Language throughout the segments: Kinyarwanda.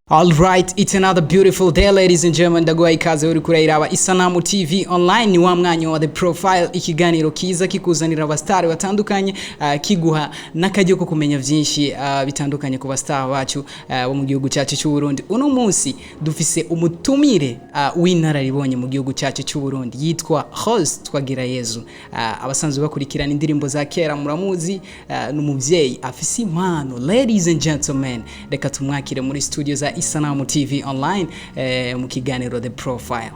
All right, it's another beautiful day, ladies and gentlemen. Ndaguha ikaze uri kurayiraba Isanamu TV online. Ni wa mwanya wa The Profile, ikiganiro kiza kikuzanira abastari batandukanye, kiguha n'akajyo ko kumenya byinshi bitandukanye ku bastari bacu bo mu gihugu cyacu cy'u Burundi. Uno munsi dufise umutumire w'inararibonye mu gihugu cyacu cy'u Burundi yitwa Twagirayezu. Abasanzwe bakurikirana indirimbo za kera muramuzi, n'umuvyeyi afise impano. Ladies and gentlemen, reka tumwakire muri studio za Isanamu TV online mu kiganiro The Profile.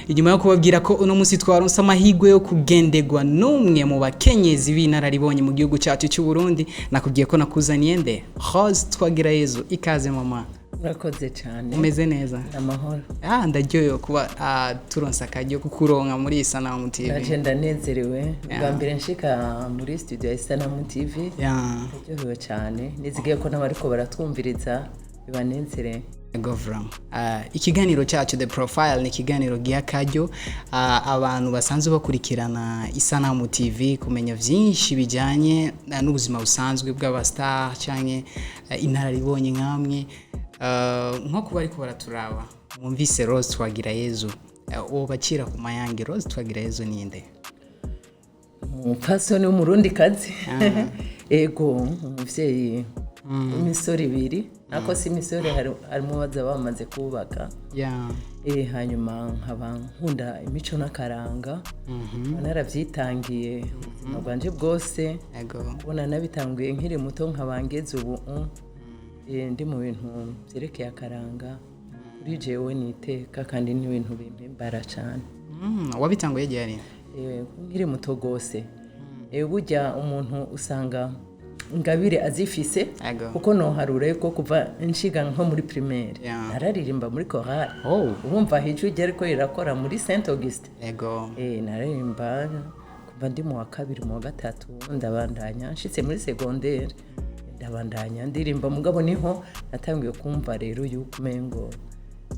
Inyuma yo kubabwira ko uno munsi twaronse amahigwe yo kugendegwa n'umwe mu bakenyezi b'inararibonye mu gihugu cyacu cy'u Burundi, nakubwiye ko nakuzaniye nde Twagirayezu. Ikaze mama. Urakoze cyane. Umeze neza? Amahoro. Ndaryoyo kuba turonse akaryo kukuronka muri Isanamu TV. Naje ndanezerewe bwa mbere nshika muri studio ya Isanamu TV. Ndaryohewe cyane. Nizigiye ko n'abariko baratwumviriza bibanezere. Ikiganiro cyacu The Profile ni ikiganiro giha akaryo abantu basanzwe bakurikirana Isanamu TV kumenya byinshi bijyanye n'ubuzima busanzwe bw'abastar cyane inararibonye nkamwe, nko kuba ariko baraturaba mwumvise Twagirayezu, uwo bakira ku mayange. Twagirayezu ni nde? Umupfasoni w'umurundi kazi. Ego umuvyeyi imisore ibiri, nako si imisore harimo baza bamaze kubaka. Hanyuma nkaba nkunda imico n'akaranga. Naravyitangiye mu bwanje bwose. Ubona nabitanguye nkiri muto nkabangeze ubu ndi mu bintu byerekeye akaranga. Kuri jewe niteka kandi ni ibintu bimbara cyane. Wabitanguye ryari? Nkiri muto gose. Burya umuntu usanga ngabire azifise kuko no harure ko kuva nshiga nko muri primaire nararirimba muri chorale. Urumva hijwe ryari ko irakora muri Saint Auguste. Naririmba kuva ndi mu wa kabiri mu wa gatatu, ndabandanya nshitse muri secondaire ndabandanya ndirimba, mugabo niho natangiye kumva rero yuko mengo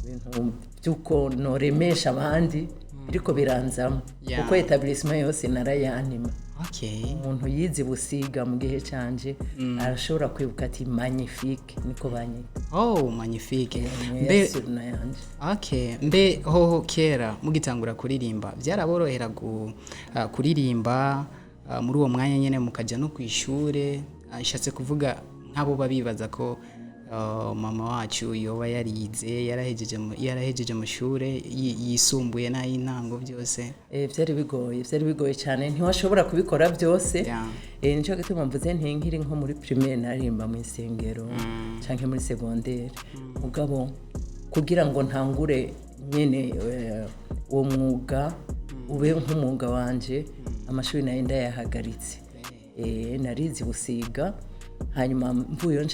ibintu byuko noremesha abandi biriko biranzamo kuko etablissement yose narayanima. Umuntu yizi busiga mu gihe canje arashobora kwibuka ati magnifique niko banyita. Magnifique. Mbe hoho kera mugitangura kuririmba byaraborohera kuririmba muri uwo mwanya nyene mukaja no kwishure? Ashatse kuvuga nk'abo babibaza ko mama wacu yoba yarahejeje amashure yisumbuye n'ayintango byose. Byari bigoye cyane, ntiwashobora kubikora byose. Nico gituma mvuze nti nkiri nko muri primaire narimba mu isengero canke muri secondaire, mugabo kugira ngo ntangure nyene uwo mwuga ube nk'umwuga wanje, amashuri nayo ndayahagaritse. Narizi busiga, hanyuma mvuyo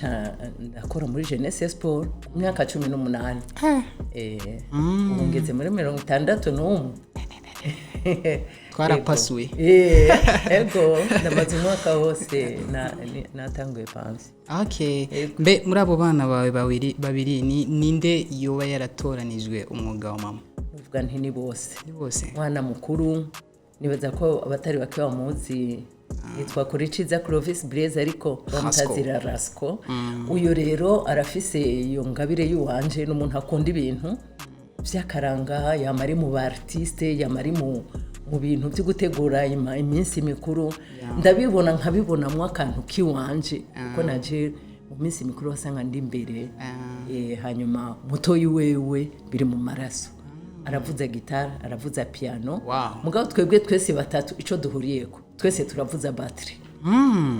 ndakora muri Jeunesse Sport mu myaka 18. Ubu ngeze muri 61. Twarapasuye. Ego ndamaze umwaka wose natanguye pansi. Mbe muri abo bana bawe babiri ninde yoba yaratoranijwe umwuga wa mama? Uvuga nti ni bose. Mwana mukuru nibaza ko abatari bake bamuzi yitwa Kurichiza Clovis Blaise, ariko bamutazira Rasco. Uyo rero arafise iyo ngabire yuwanje n'umuntu akunda ibintu by'akaranga, yamari mu ba artiste, yamari mu bintu byo gutegura iminsi mikuru. Ndabibona nkabibona mu akantu kiwanje kuko naje mu minsi mikuru wasanga ndi imbere. Hanyuma mutoyi wewe biri mu maraso, aravuza gitara, aravuza piano. Mugabo twebwe twese batatu ico duhuriyeko twese turavuza battery.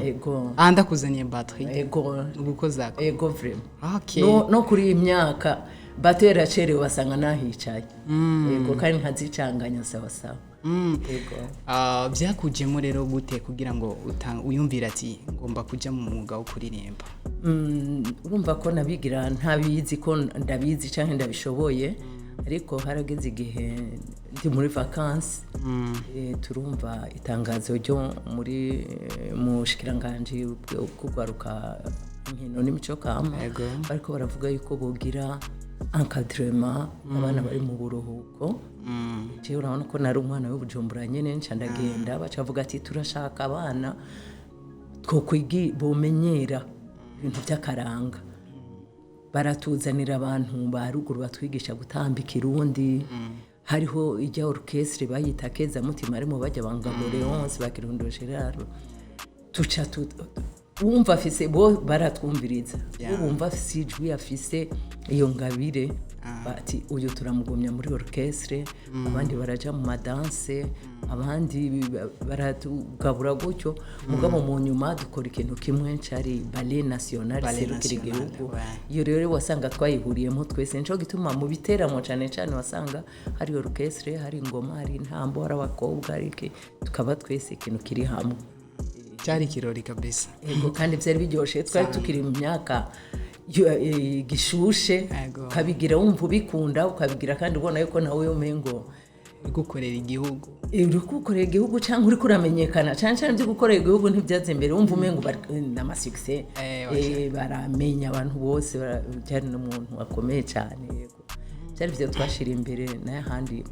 Ego ndakuzaniye battery. Ego ugukozako. Ego vraiment. No kuri imyaka battery yacerewe basanga nahicaye. Ego kandi nkazicanganya sawa sawa. Byakujemo rero gute kugira ngo uyumvira ati ngomba kuja mu mwuga wo kuririmba? Urumva ko nabigira ntabizi ko ndabizi canke ndabishoboye, ariko harageze igihe ndi muri vacances. Turumva itangazo ryo muri mushikiranganje kugwaruka inkino n'imico kama, ariko baravuga yuko bogira encadrement abana bari mu buruhuko je urabona ko nari umwana w'Ubujumbura nyene ncandagenda bacavuga ati turashaka abana two kwigi bomenyera ibintu by'akaranga baratuzanira abantu ba ruguru batwigisha gutamba ikirundi hariho ijya orchestre bayita keza mutima arimo bajya bangabo Leonce bakirundo Gerard tuca wumva afise bo baratwumviriza wumva afise ijwi afise iyo ngabire bati uyu turamugomya muri orchestre abandi baraja mu madanse abandi baratugabura gutyo mugabo mu nyuma dukora ikintu kimwe cari Balet national serukira igihugu iyo rero wasanga twayihuriyemo twese nico gituma mu biteramo cyane cyane wasanga hari orchestre hari ingoma hari intambo hari abakobwa ariko tukaba twese ikintu kiri hamwe cyari kirori kabisa ego kandi byari biryoshe twari tukiri mu myaka gishushe kabigira wumva ubikunda ukabigira kandi ubona yuko nawe umengo gukorera igihugu cyangwa uri kuramenyekana cyane cyane byo gukorera igihugu ntibyaze imbere wumva umengo nama succés baramenya abantu bose cyane n'umuntu akomeye cyane yego cyari byo twashira imbere naye handi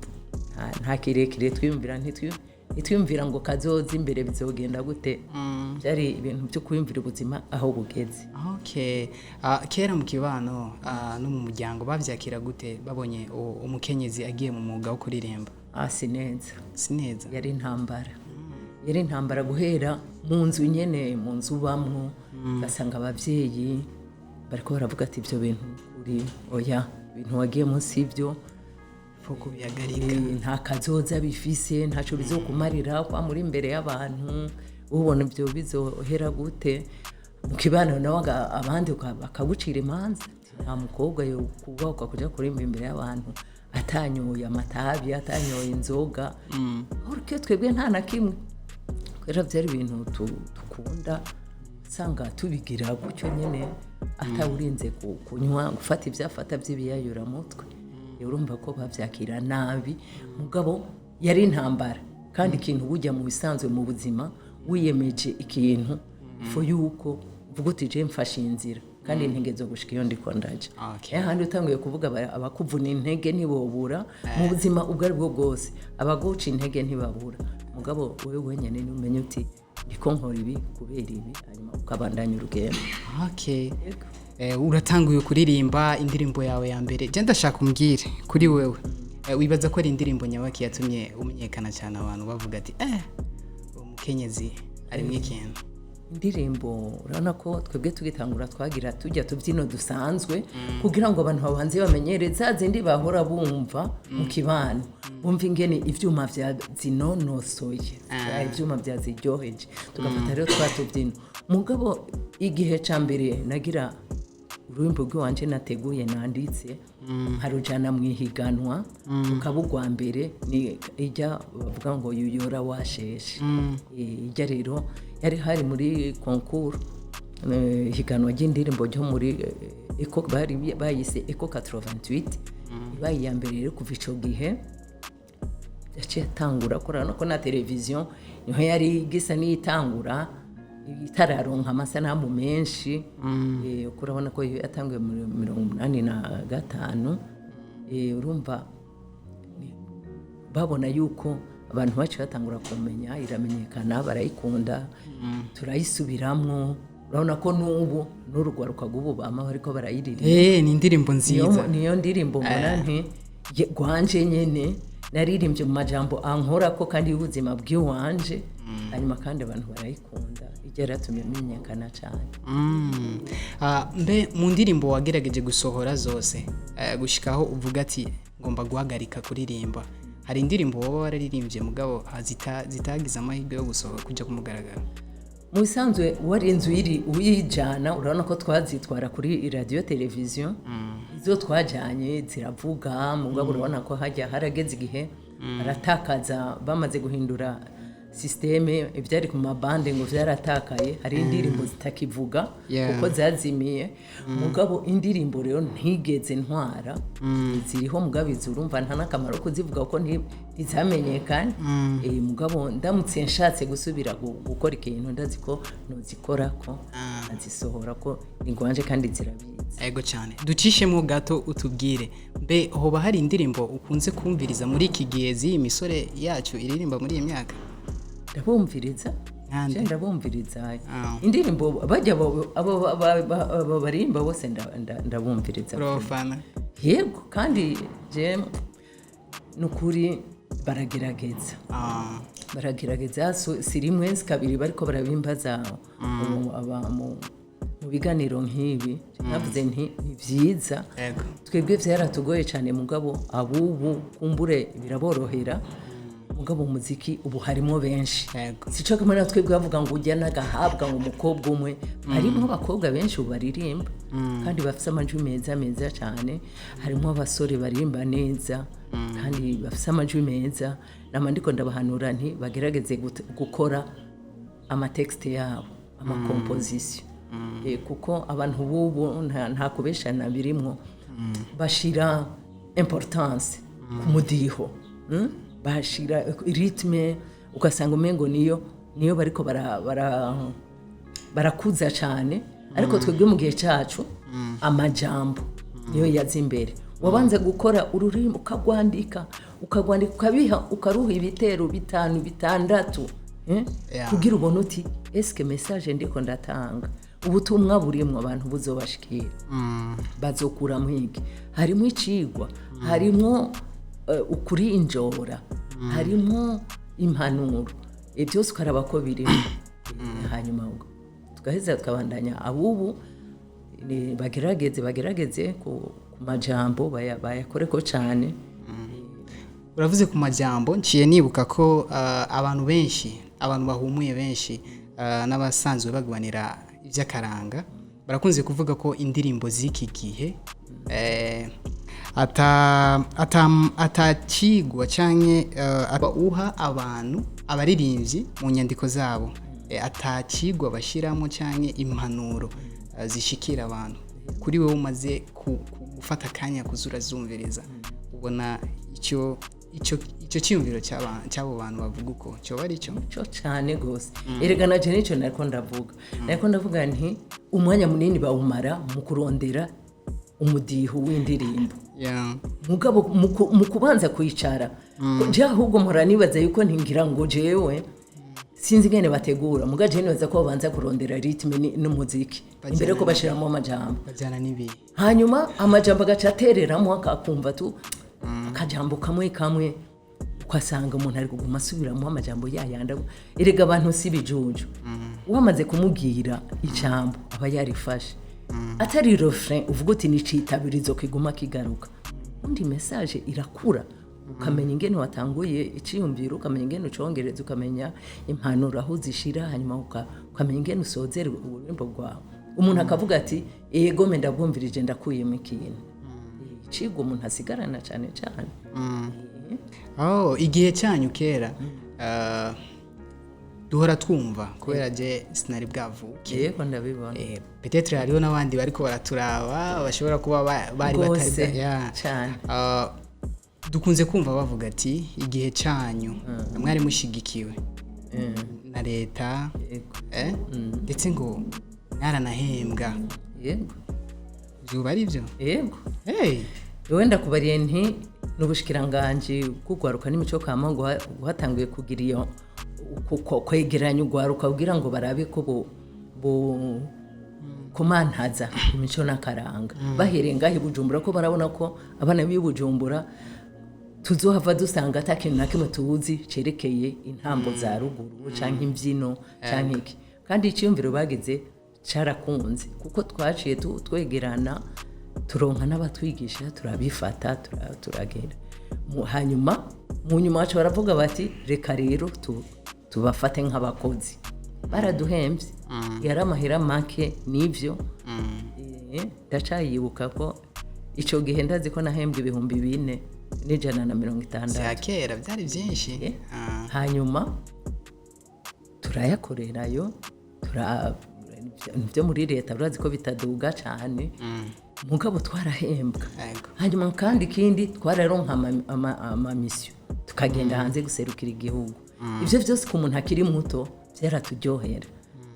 nta kirekire twiyumvira ngo kazoza imbere bizogenda gute byari ibintu byo kwiyumvira ubuzima aho bugeze. Okay, kera mu kibano no mu muryango bavyakira gute babonye umukenyezi agiye mu mwuga wo kuririmba? Sineza yari intambara guhera mu nzu nyene mu nzu bamwo basanga abavyeyi bariko baravuga ati ibyo bintu uri oya ibintu wagiye munsi ibyo foko biyagarika nta kazoza bifise ntaco bizokumarira kwa muri imbere y'abantu ubona ibyo bizohera gute mu kibano nawe abandi bakagucira imanza nta mukobwa yo kubaho kuja kurimba imbere y'abantu atanyoye amatabi atanyoye inzoga ariko twebwe nta na kimwe kwera byari ibintu dukunda sanga tubigira gutyo nyene atawurinze kunywa gufata ivyafata by'ibiyayura mutwe urumva ko bavyakira nabi mugabo yari intambara kandi ikintu bujya mu bisanzwe mu buzima wiyemeje ikintu fo yuko vuga uti je mfashe inzira kandi intege zo gushika iyo ndiko ndaje handi utanguye kuvuga abakuvuna intege ntibobura mu buzima ubwo ari bwo bwose abaguca intege ntibabura mugabo wewe wenyene ni umenye uti ndiko nkora ibi kubera ibi hanyuma ukabandanya urugendo. Okay, uratanguye kuririmba indirimbo yawe ya mbere je ndashaka umbwire kuri wewe wibaza ko ari indirimbo nyabaki yatumye umenyekana cyane abantu bavuga ati umukenyezi ari mwikintu indirimbo urana ko twebwe tugitangura twagira tujya tubyino dusanzwe kugira ngo abantu babanze bamenyereza zindi bahora bumva mu kibano bumva ingene ivyuma vya zinonosoye ivyuma vya ziryoheje tugafata rero twatubyino mugabo igihe ca mbere nagira urumbo rwanje nateguye nanditse harujana mwihiganwa ukabugwa mbere ni ijya bavuga ngo yuyora washeshe ijya rero yari hari muri concours higanwa ry'indirimbo ryo muri Eco bari bayise Eco 88 ibaye ya mbere rero kuva ico gihe yaciye tangura korana ko na televiziyo niho yari gisa n'itangura itararonka amasanamu menshi kurabona ko yatanguye mu 85 urumva babona yuko abantu bacu batangura kumenya iramenyekana barayikunda turayisubiramwo urabona ko n'ubu n'urugwaruka gubu bama bariko barayiririmba ni indirimbo nziza niyo ndirimbo mbona nti gwanje nyene naririmbye mu majambo ankora ko kandi ubuzima bw'iwanje hanyuma kandi abantu barayikunda igera tumye menyekana cyane. Mbe mu ndirimbo wagerageje gusohora zose gushikaho uvuga ati ngomba guhagarika kuririmba hari indirimbo wowe wararirimbye mugabo zitagize amahirwe yo gusohora kujya kumugaragara? Mu bisanzwe wari inzu iri uyijana urabona ko twazitwara kuri radio televiziyo izo twajanye ziravuga mugabo urabona ko hajya harageze igihe aratakaza bamaze guhindura systeme ibyari ku mabande ngo vyaratakaye hari indirimbo zitakivuga kuko zazimiye mugabo indirimbo rero ntigeze ntwara ziriho mugabizi urumva nta nakamaro kuzivuga ko ntizamenyekanye mugabo ndamutse nshatse gusubira gukora ikintu ndazi ko nozikora ko nazisohora ko ingwanje kandi zirabizi. Ego cyane ducishemo gato utubwire mbe hoba hari indirimbo ukunze kumviriza muri iki gihe imisore yacu iririmba muri iyi myaka? Ndabumviriza ndabumviriza indirimbo bajya abo barimba bose ndabumviriza profana yego kandi je nukuri baragerageza baragerageza si rimwe kabiri bariko barabimbaza mu biganiro nk'ibi navuze nti ni vyiza twebwe vyaratugoye cyane mugabo abubu kumbure biraborohera mugabo umuziki ubu harimo benshi sico kamwe natwe bwavuga ngo ujya nagahabwa ngo umukobwa umwe harimo abakobwa benshi baririmba kandi bafite amajwi meza cyane harimo abasore barimba neza kandi bafite amajwi meza namandiko ndabahanura nti bagerageze gukora amatext yabo composition kuko abantu bubu nta kubeshana birimwo bashira importance ku mudiho bashira rythme ugasanga umengo niyo bariko barakuza cyane ariko twebwe mu gihe cyacu amajambo niyo yazi imbere wabanze gukora ururimi ukagwandika ukabiha ukaruha ibitero 5 6 kugira ubone uti eske message ndiko ndatanga ubutumwa burimwe abantu buzobashikira bazokura mwiki harimo icigwa harimo ukuri injora harimo impanuro byose ukaraba ko biri hanyuma tugaheza tukabandanya abubu bagerageze ku majambo bayakore ko cyane. Uravuze ku majambo nciye nibuka ko abantu benshi abantu bahumuye benshi n'abasanzwe bagwanira iby'akaranga barakunze kuvuga ko indirimbo z'iki gihe atakigwa canke uha abantu abaririmbyi mu nyandiko zabo atakigwa bashiramo canke impanuro zishikira abantu kuri wewe umaze gufata kanya kuzura zumviriza ubona icyo cyumviro cy'abo bantu bavuga uko cyo bari cyo cyane gose erega naje nico nariko ndavuga nti umwanya munini bawumara mu kurondera umudiho w'indirimbo mugabo mu kubanza kwicara je ahubwo mpora nibaza yuko ntingira ngo jewe sinzi ngene bategura mugaje nibaza ko babanza kurondera rythme n'umuziki imbere ko bashiramo amajambo bajana nibi hanyuma amajambo agacatereramo akakumva tu akajambo kamwe ukasanga umuntu ari kuguma asubiramo amajambo yayanda erega abantu si bijuju wamaze kumubwira ijambo aba yarifashe atari refrain uvuga uti nicitabirizo kiguma kigaruka undi message irakura ukamenya ingene watanguye iciyumviro ukamenya ingene ucongereza ukamenya impanuro aho zishira hanyuma ukamenya ingene usozera uburimbo bwawe umuntu akavuga ati ego menda bwumvirije ndakuyemo ikintu cigo umuntu asigarana cyane igihe cyanyu kera duhora twumva kubera je sinari bwavuke yego ndabibona peut-être hariho n'abandi bariko baraturaba bashobora kuba bari batari cyane dukunze kumva bavuga ati igihe cyanyu mwari mushigikiwe na leta ndetse ngo naranahembwa yego byuba ari byo yego wenda kubariye nti n'ubushikiranganje kugwaruka n'imico kama ngo hatanguye kugira iyo kwegeranya ugwaruka kugira ngo barabe ko kumantaza imico n'akaranga bahereye ngaho Bujumbura ko barabona ko abana b'Ibujumbura tuzohava dusanga atakintu na kimwe tuzi cerekeye intambo za ruguru canke imbyino canke iki kandi iciyumviro bagize carakunze kuko twaciye twegerana turonka n'abatwigisha turabifata turagenda hanyuma mu nyuma wacu baravuga bati reka rero tubafate nk'abakozi baraduhembye yari amahera make n'ivyo ndacayibuka ko ico gihe ndazi ko nahembwe 4,450 ya kera byari byinshi hanyuma turayakorerayo byo muri leta urazi ko bitaduga cyane mugabo twarahembwa hanyuma kandi ikindi twararonka amamisiyo tukagenda hanze guserukira igihugu ibyo byose ku muntu akiri muto byaraturyohera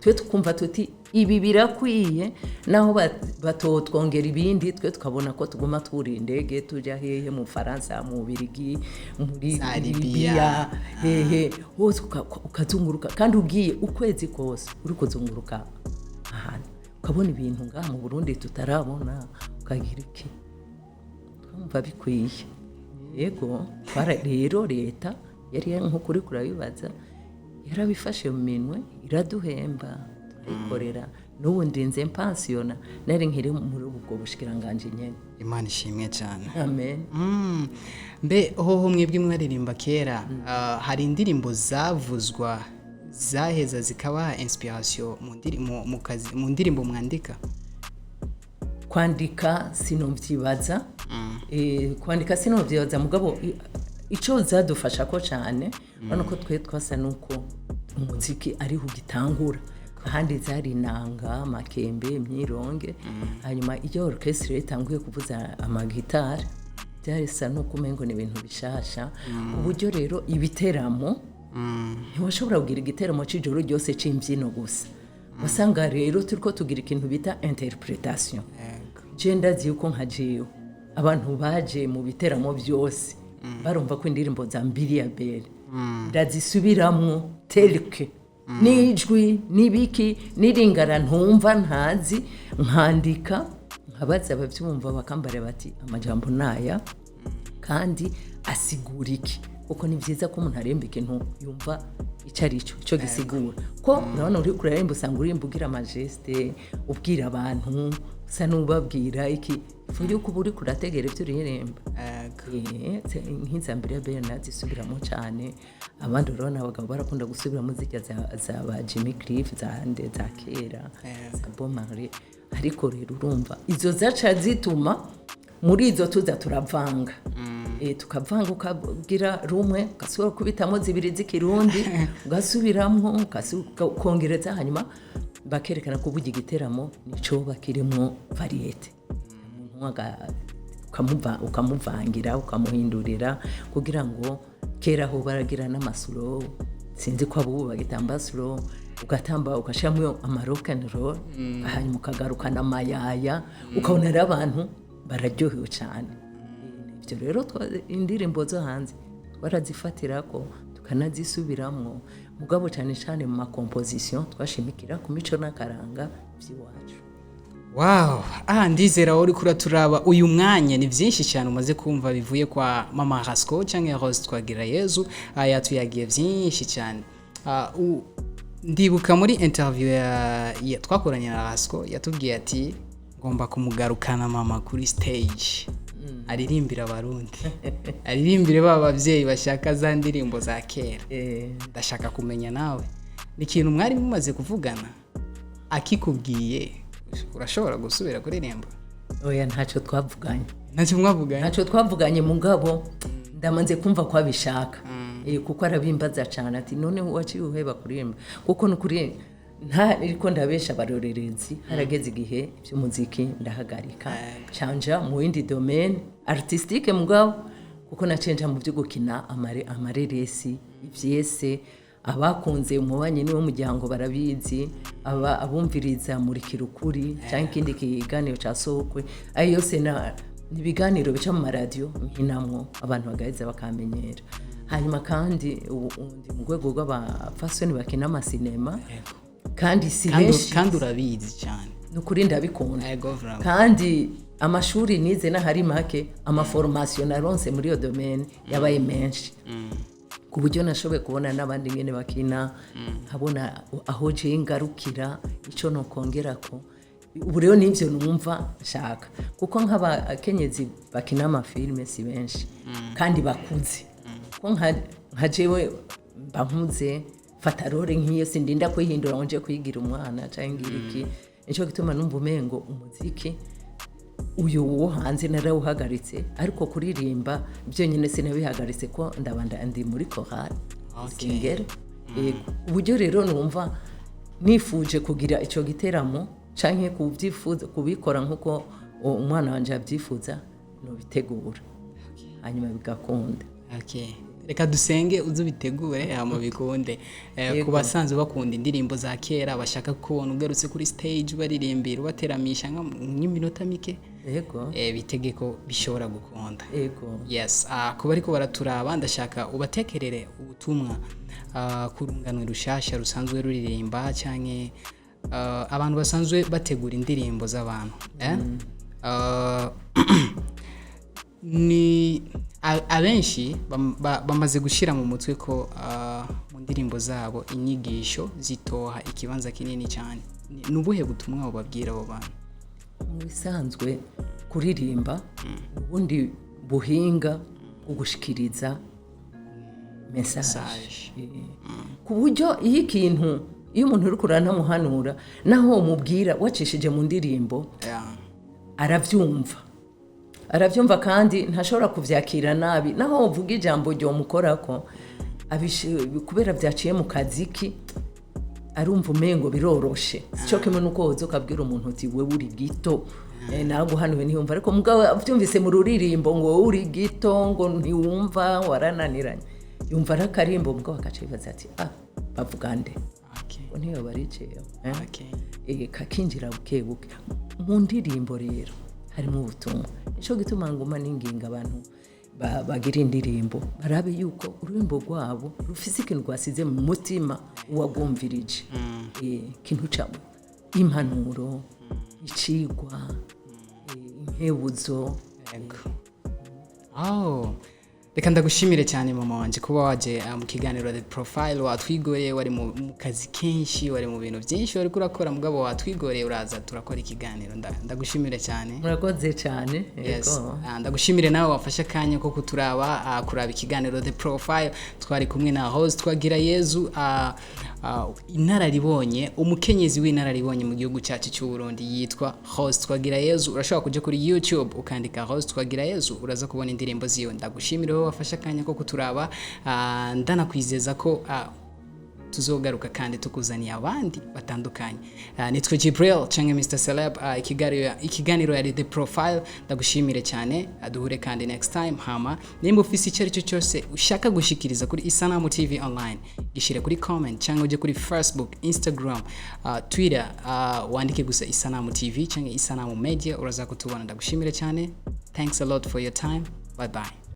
twe tukumva tuti ibi birakwiye naho batotwongera ibindi twe tukabona ko tuguma twuri indege tujya hehe mu Faransa mu Birigi muri Libya hehe hose ukazunguruka kandi ugiye ukwezi kose uri kuzunguruka ahantu ukabona ibintu ngaha mu Burundi tutarabona ukagira iki twumva bikwiye yego rero leta yari nko kuri kurabibaza yarabifashe mu minwe iraduhemba turikorera n'ubu ndinze mpansiona nari nkiri muri ubwo bushikiranganje nyene Imana ishimwe cyane amen mbe hoho mwebwe mwaririmba kera hari indirimbo zavuzwa zaheza zikabaha inspiration mu ndirimbo mwandika kwandika sinovyibaza kwandika sinovyibaza mugabo ico zadufasha ko cyane bano ko twe twasa nuko umuziki ari hugitangura kandi zari nanga makembe imyironge hanyuma iyo orchestre itanguye kuvuza amagitari byarisa no kumengo ni ibintu bishasha uburyo rero ibiteramo ntiwashobora kugira igiteramo cy'ijoro ryose c'imbyino gusa basanga rero turiko tugira ikintu bita interpretation genda ziko nkajiyo abantu baje mu biteramo byose barumva ko indirimbo za mbiri ya bere ndazisubiramwo telke nijwi nibiki niringara ntumva ntazi nkandika nkabaza abavyumva bakambare bati amajambo naya kandi asigura iki kuko ni byiza ko umuntu aremba ikintu yumva ico gisigura ko nabona uri kuraremba usanga urimba ugira amageste ubwira abantu usa n'ubabwira iki yuko uba uri kurategera ibyo ureremba nk'inzambere ya bene nazisubiramo cyane abandi urabona abagabo barakunda gusubiramo zijya za ba Jimmy Cliff za kera za Bomari ariko rero urumva izo zaca zituma muri izo tuza turavanga tukavanga ukabwira rumwe ugasubira kubitamo zibiri z'ikirundi ugasubiramo ukongereza hanyuma bakerekana ko ubugi giteramo nico bakirimo variete ukamuvangira ukamuhindurira kugira ngo kera ho baragira n'amasuro sinzi ko Abubu bagitamba suro ugatamba ukashiramo amarock and roll hanyuma ukagarukana amayaya ukabona rero abantu bararyohewe cyane ibyo rero indirimbo zo hanze barazifatira ko tukanazisubiramo mugabo cyane cyane mu composition twashimikira ku mico n'akaranga by'iwacu. Wow, ndizera uri kuraturaba uyu mwanya ni byinshi cyane umaze kumva bivuye kwa mama Rasco cyangwa Rose Twagirayezu yatuyagiye byinshi cyane. Ndibuka muri interview ya twakoranye na Rasco yatubwiye ati ngomba kumugarukana mama kuri stage aririmbira abarundi aririmbire babavyeyi bashaka za ndirimbo za kera. Ndashaka kumenya nawe ni ikintu mwari mumaze kuvugana akikubwiye urashobora gusubira kuririmba? Oya ntacyo twavuganye. Ntacyo mwavuganye? Ntacyo twavuganye mugabo ndamanze kumva ko abishaka. Kuko arabimbaza cyane ati none waciye uheba kuririmba kuko nukuri nta ariko ndabesha barorerezi harageze igihe by'umuziki ndahagarika canja mu yindi domaine artistique mugabo kuko nacenja mu byo gukina amareresi ivyese abakunze umubanye niwe muryango barabizi abumviriza muri kirukuri cyangwa ikindi kiganiro cyasokwe ayo yose nibiganiro bica mu radio nkinamwo abantu bagaheza bakamenyera. Hanyuma kandi undi mu rwego rw'abafasoni bakina amasinema kandi si benshi kandi urabizi cyane nukuri ndabikunda kandi amashuri nize n'ahari make amaformation naronse muri iyo domaine yabaye menshi ku buryo nashoboye kubona n'abandi ngene bakina habona aho je ngarukira ico no kongera ko ubu rero nivyo numva nshaka kuko nk'abakenyezi bakina amafilme si benshi kandi bakuze ko nka jewe bankuze fatarore nk'iyo sindinda kwihindura onje kwigira umwana cyangwa iki nico gituma numva umengo umuziki uyu wo hanze narawuhagaritse ariko kuririmba byonyine sinabihagaritse ko ndabanda ndi muri chorale singere uburyo rero numva nifuje kugira icyo giteramo canke kubyifuza kubikora nkuko umwana wanje yabyifuza no bitegura hanyuma bigakunda. Reka dusenge uzubitegure hama bikunde. Ku basanzwe bakunda indirimbo za kera bashaka kubona ugarutse kuri stage baririmbira bateramisha nk'iminota mike bitegeko bishobora gukunda. Yes, kuba ariko baraturaba ndashaka ubatekerere ubutumwa ku rungano rushasha rusanzwe ruririmba canke abantu basanzwe bategura indirimbo z'abantu. Ni abenshi bamaze gushira mu mutwe ko mu ndirimbo zabo inyigisho zitoha ikibanza kinini cyane. Nubuhe butumwa bababwira abo bantu? Mu bisanzwe kuririmba ubundi buhinga ugushikiriza message ku buryo iyo umuntu uri kurana muhanura naho umubwira wacishije mu ndirimbo aravyumva kandi ntashobora kuvyakira nabi naho uvuga ijambo ryo mukorako kubera vyaciye mu kaziki arumva umengo biroroshe cyo kimwe nuko uzokabwira umuntu uti we uri gito nago hanuwe ntiyumva ariko mugabo avyumvise mu ruririmbo ngo uri gito ngo ntiwumva warananiranye yumva rakarimbo mugabo akacibaza ati bavuga nde niyo bariceye kakinjira bukebuke mu ndirimbo rero harimo ubutumwa ico gituma ngoma ninginga abantu bagira indirimbo barabe yuko ururimbo rwabo rufise ikintu rwasize mu mutima wagumvirije ikintu cyabo impanuro icigwa inkebuzo. Reka ndagushimire cyane mama wanje kuba waje mu kiganiro The Profile watwigoreye wari mu kazi kenshi wari mu bintu byinshi wari kurakora mugabo watwigoreye uraza turakora ikiganiro ndagushimire cyane. Murakoze cyane. Yes. Ndagushimire nawe wafashe kanya ko kuturaba kuraba ikiganiro The Profile twari kumwe na host Twagirayezu inararibonye umukenyezi w'inararibonye mu gihugu cyacu cy'u Burundi yitwa host Twagirayezu. Urashobora kuja kuri YouTube ukandika host Twagirayezu uraza kubona indirimbo ziyo. Ndagushimire wafashe kanya ko kuturaba ndanakwizeza ko tuzogaruka kandi tukuzaniye abandi batandukanye. Nitwe Jibril canke Mr Celeb ikiganiro yari The Profile. Ndagushimire cyane duhure kandi next time. Hama nimba ufise icyo aricyo cyose ushaka gushikiriza kuri Isanamu TV online gishire kuri comment canke uje kuri Facebook, Instagram, Twitter wandike gusa Isanamu TV canke Isanamu Media uraza kutubona. Ndagushimire cyane. Thanks a lot for your time. Bye bye.